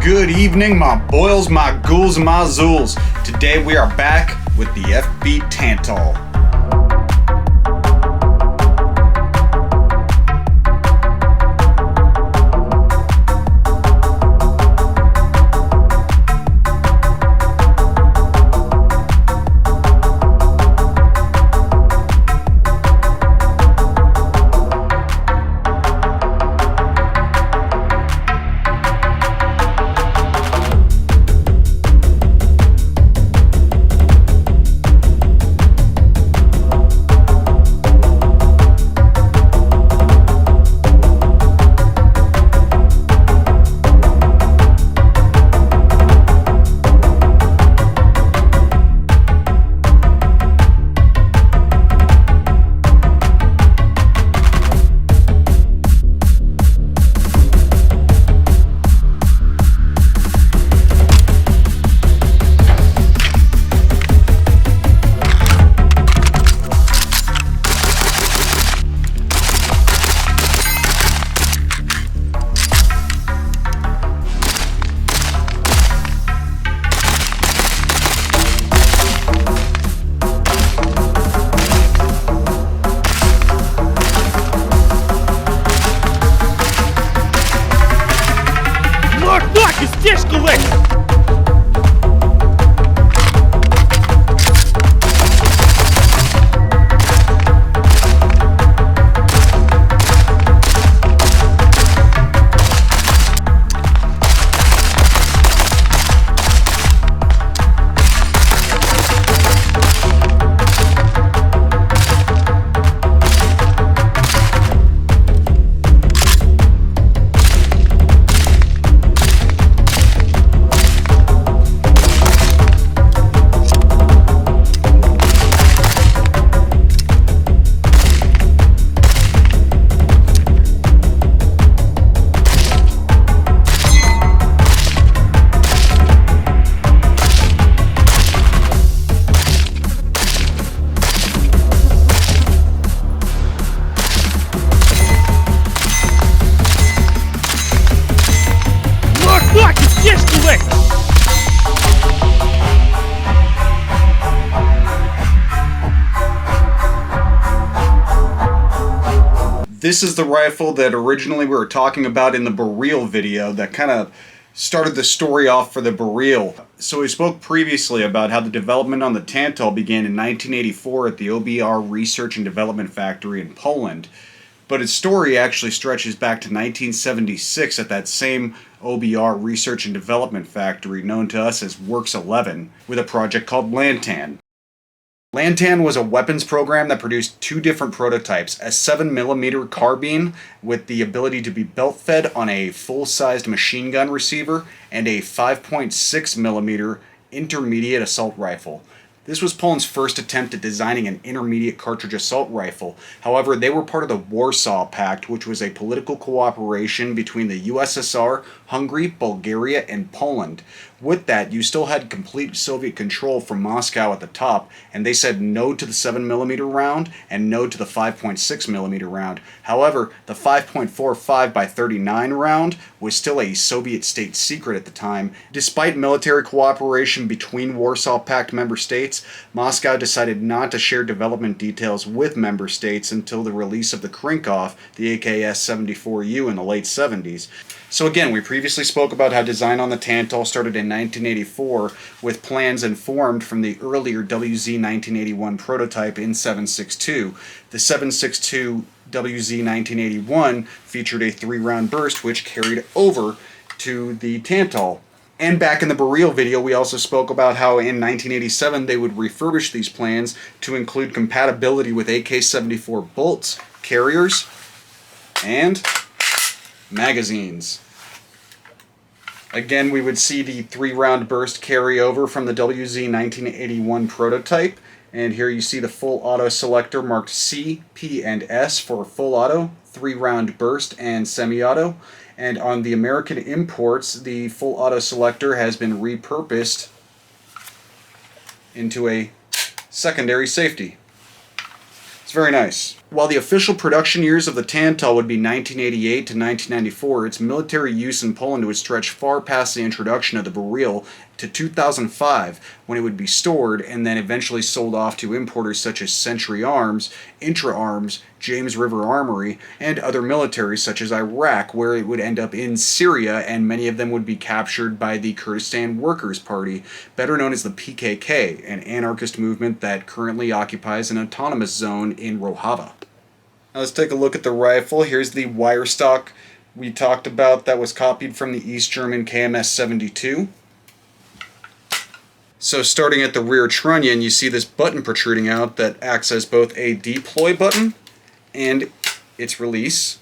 Good evening, my boils, my ghouls, and my zools. Today we are back with the FB Tantal. Здесь кулак! Здесь кулак! This is the rifle that originally we were talking about in the Burial video that kind of started the story off for the Burial. So we spoke previously about how the development on the Tantal began in 1984 at the OBR Research and Development Factory in Poland. But its story actually stretches back to 1976 at that same OBR Research and Development Factory known to us as Works 11 with a project called Lantan. Lantan was a weapons program that produced two different prototypes, a 7mm carbine with the ability to be belt-fed on a full-sized machine gun receiver, and a 5.6mm intermediate assault rifle. This was Poland's first attempt at designing an intermediate cartridge assault rifle. However, they were part of the Warsaw Pact, which was a political cooperation between the USSR, Hungary, Bulgaria, and Poland. With that, you still had complete Soviet control from Moscow at the top, and they said no to the 7mm round and no to the 5.6mm round. However, the 5.45 by 39 round was still a Soviet state secret at the time. Despite military cooperation between Warsaw Pact member states, Moscow decided not to share development details with member states until the release of the Krinkov, the AKS-74U, in the late 70s. So again, we previously spoke about how design on the Tantal started in 1984 with plans informed from the earlier WZ-1981 prototype in 7.62. The 7.62 WZ-1981 featured a 3-round burst which carried over to the Tantal. And back in the Burial video, we also spoke about how in 1987 they would refurbish these plans to include compatibility with AK-74 bolts, carriers, and magazines. Again, we would see the 3-round burst carry over from the WZ-1981 prototype, and here you see the full auto selector marked C, P, and S for full auto, 3-round burst, and semi-auto. And on the American imports, the full auto selector has been repurposed into a secondary safety. It's very nice. While the official production years of the Tantal would be 1988 to 1994, its military use in Poland would stretch far past the introduction of the Baril to 2005, when it would be stored and then eventually sold off to importers such as Century Arms, Intra Arms, James River Armory, and other militaries such as Iraq, where it would end up in Syria, and many of them would be captured by the Kurdistan Workers' Party, better known as the PKK, an anarchist movement that currently occupies an autonomous zone in Rojava. Now let's take a look at the rifle. Here's the wire stock we talked about that was copied from the East German KMS-72. So starting at the rear trunnion, you see this button protruding out that acts as both a deploy button and its release.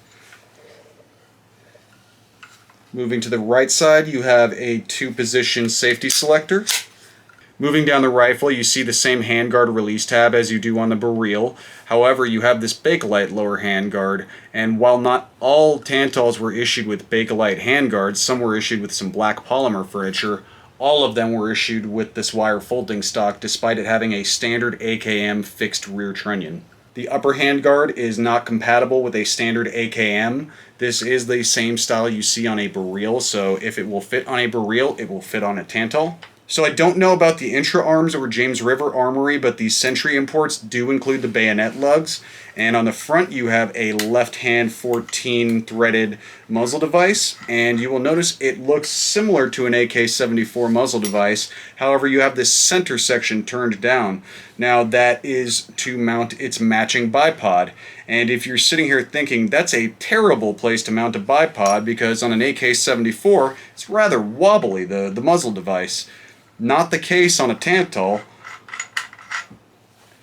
Moving to the right side, you have a 2-position safety selector. Moving down the rifle, you see the same handguard release tab as you do on the Baril. However, you have this Bakelite lower handguard, and while not all Tantals were issued with Bakelite handguards, some were issued with some black polymer furniture. All of them were issued with this wire folding stock, despite it having a standard AKM fixed rear trunnion. The upper handguard is not compatible with a standard AKM. This is the same style you see on a Baril, so if it will fit on a Baril, it will fit on a Tantal. So I don't know about the Intra Arms or James River Armory, but the Sentry imports do include the bayonet lugs. And on the front you have a left-hand 14-threaded muzzle device, and you will notice it looks similar to an AK-74 muzzle device. However, you have this center section turned down. Now that is to mount its matching bipod. And if you're sitting here thinking that's a terrible place to mount a bipod because on an AK-74 it's rather wobbly, the muzzle device. Not the case on a Tantal.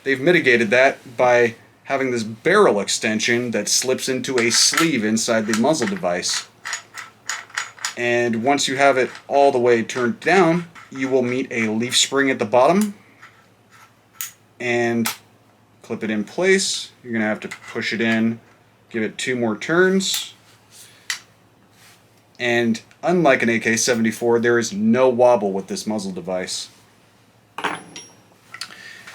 They've mitigated that by having this barrel extension that slips into a sleeve inside the muzzle device. And once you have it all the way turned down, you will meet a leaf spring at the bottom and clip it in place. You're going to have to push it in, give it 2 more turns. And unlike an AK-74, there is no wobble with this muzzle device.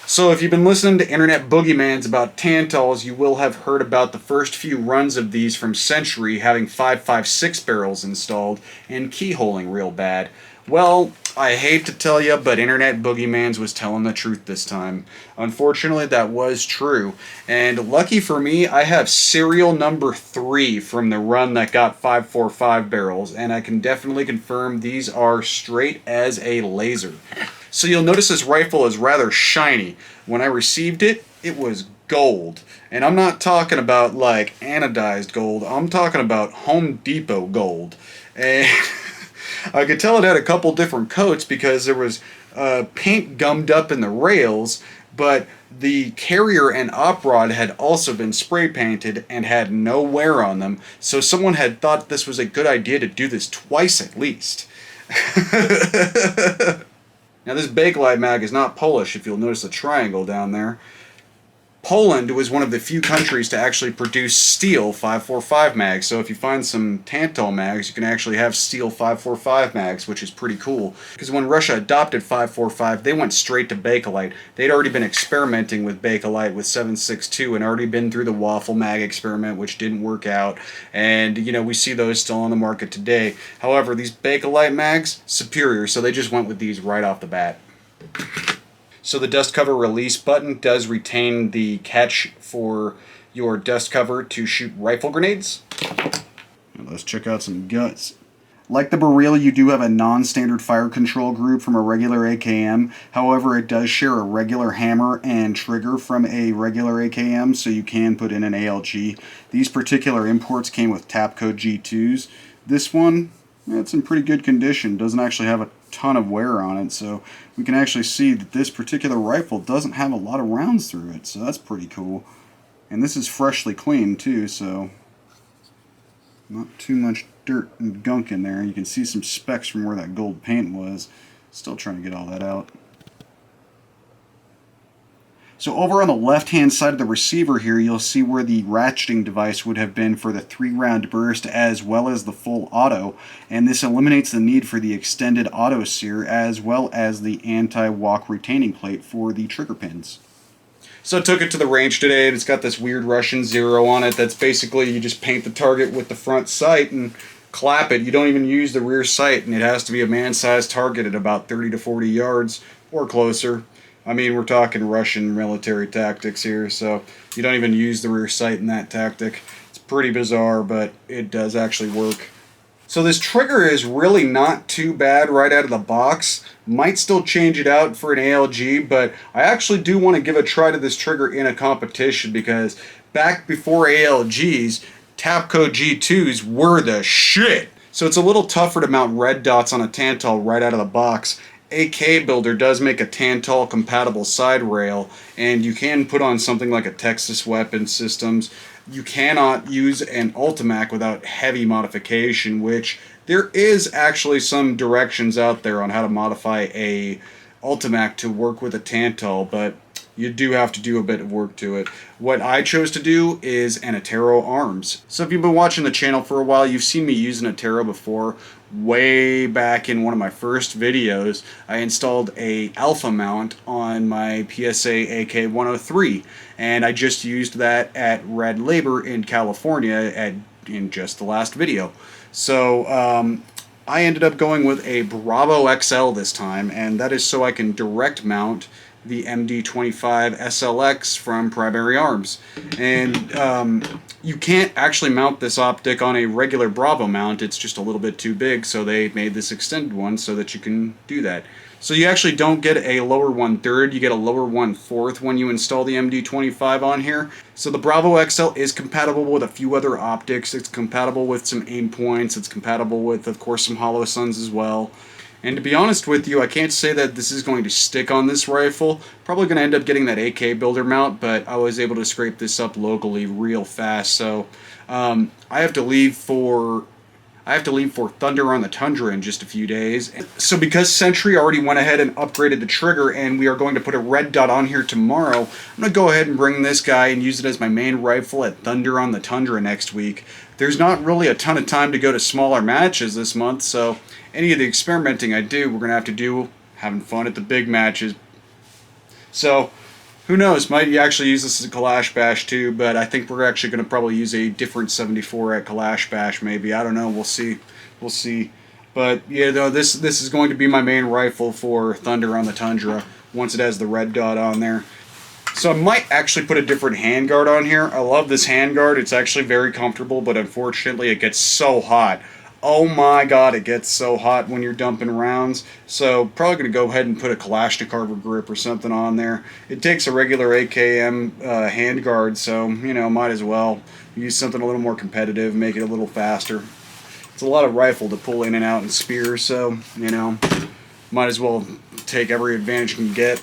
So if you've been listening to internet boogeymans about Tantals, you will have heard about the first few runs of these from Century having 5.56 barrels installed and keyholing real bad. Well, I hate to tell you, but internet boogeymans was telling the truth this time. Unfortunately, that was true. And lucky for me, I have serial number 3 from the run that got 5.45 barrels, and I can definitely confirm these are straight as a laser. So you'll notice this rifle is rather shiny. When I received it, it was gold. And I'm not talking about like anodized gold, I'm talking about Home Depot gold. And I could tell it had a couple different coats because there was paint gummed up in the rails, but the carrier and op rod had also been spray painted and had no wear on them, so someone had thought this was a good idea to do this twice at least. Now this Bakelite mag is not Polish, if you'll notice the triangle down there. Poland was one of the few countries to actually produce steel 5.45 mags, so if you find some Tantal mags, you can actually have steel 5.45 mags, which is pretty cool. Because when Russia adopted 5.45, they went straight to Bakelite. They'd already been experimenting with Bakelite with 7.62 and already been through the waffle mag experiment, which didn't work out, and you know, we see those still on the market today. However, these Bakelite mags, superior, so they just went with these right off the bat. So the dust cover release button does retain the catch for your dust cover to shoot rifle grenades. Now let's check out some guts. Like the Baril, you do have a non-standard fire control group from a regular AKM. However, it does share a regular hammer and trigger from a regular AKM, so you can put in an ALG. These particular imports came with Tapco G2s. This one, it's in pretty good condition. Doesn't actually have a ton of wear on it, so we can actually see that this particular rifle doesn't have a lot of rounds through it, so that's pretty cool. And this is freshly cleaned too, so not too much dirt and gunk in there. You can see some specks from where that gold paint was. Still trying to get all that out. So over on the left-hand side of the receiver here, you'll see where the ratcheting device would have been for the 3-round burst as well as the full auto, and this eliminates the need for the extended auto sear as well as the anti-walk retaining plate for the trigger pins. So I took it to the range today, and it's got this weird Russian zero on it that's basically you just paint the target with the front sight and clap it. You don't even use the rear sight, and it has to be a man-sized target at about 30 to 40 yards or closer. I mean, we're talking Russian military tactics here, so you don't even use the rear sight in that tactic. It's pretty bizarre, but it does actually work. So this trigger is really not too bad right out of the box. Might still change it out for an ALG, but I actually do want to give a try to this trigger in a competition because back before ALGs, Tapco G2s were the shit. So it's a little tougher to mount red dots on a Tantal right out of the box. AK Builder does make a Tantal compatible side rail, and you can put on something like a Texas Weapon Systems. You cannot use an Ultimac without heavy modification, which there is actually some directions out there on how to modify a Ultimac to work with a Tantal, but you do have to do a bit of work to it. What I chose to do is an Atero arms. So if you've been watching the channel for a while, you've seen me use an Atero before. Way back in one of my first videos, I installed a alpha mount on my PSA AK-103, and I just used that at Red Labor in California in just the last video. So I ended up going with a Bravo XL this time, and that is so I can direct mount the MD25 SLX from Primary Arms. And you can't actually mount this optic on a regular Bravo mount. It's just a little bit too big, so they made this extended one so that you can do that. So you actually don't get a lower 1/3, you get a lower 1/4 when you install the MD25 on here. So the Bravo XL is compatible with a few other optics. It's compatible with some aim points. It's compatible with, of course, some Holosuns as well. And to be honest with you, I can't say that this is going to stick on this rifle. Probably going to end up getting that AK Builder mount, but I was able to scrape this up locally real fast. So I have to leave for Thunder on the Tundra in just a few days. So because Sentry already went ahead and upgraded the trigger, and we are going to put a red dot on here tomorrow, I'm going to go ahead and bring this guy and use it as my main rifle at Thunder on the Tundra next week. There's not really a ton of time to go to smaller matches this month, so any of the experimenting I do, we're going to have to do having fun at the big matches. So who knows, might actually use this as a Kalash bash too, but I think we're actually going to probably use a different 74 at Kalash bash maybe. I don't know, we'll see. We'll see. But yeah, though, this is going to be my main rifle for Thunder on the Tundra once it has the red dot on there. So I might actually put a different handguard on here. I love this handguard. It's actually very comfortable, but unfortunately it gets so hot. Oh my god, it gets so hot when you're dumping rounds. So probably going to go ahead and put a Kalashnikov grip or something on there. It takes a regular AKM handguard, so, you know, might as well use something a little more competitive, make it a little faster. It's a lot of rifle to pull in and out and spear, so, you know, might as well take every advantage you can get.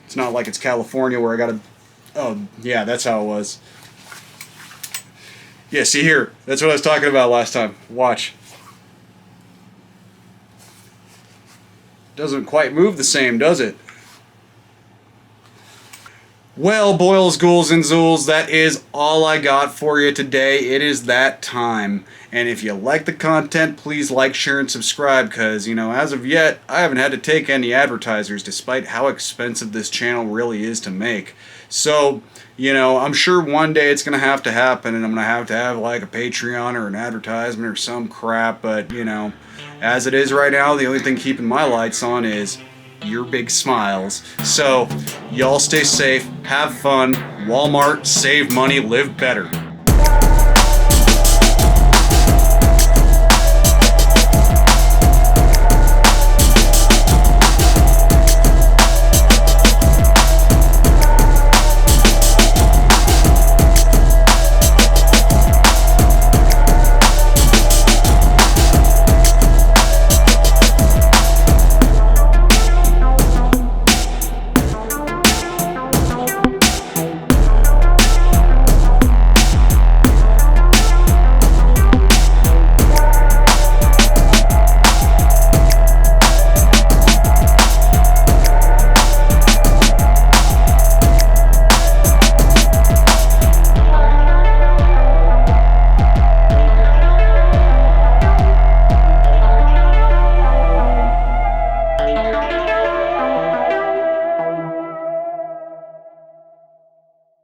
It's not like it's California where I gotta... Oh, yeah, that's how it was. Yeah, see here. That's what I was talking about last time. Watch. Doesn't quite move the same, does it? Well, boils, ghouls, and zools, that is all I got for you today. It is that time. And if you like the content, please like, share, and subscribe, because, you know, as of yet, I haven't had to take any advertisers, despite how expensive this channel really is to make. So, you know, I'm sure one day it's going to have to happen, and I'm going to have, like, a Patreon or an advertisement or some crap, but, you know, as it is right now, the only thing keeping my lights on is your big smiles. So, y'all stay safe, have fun, Walmart, save money, live better.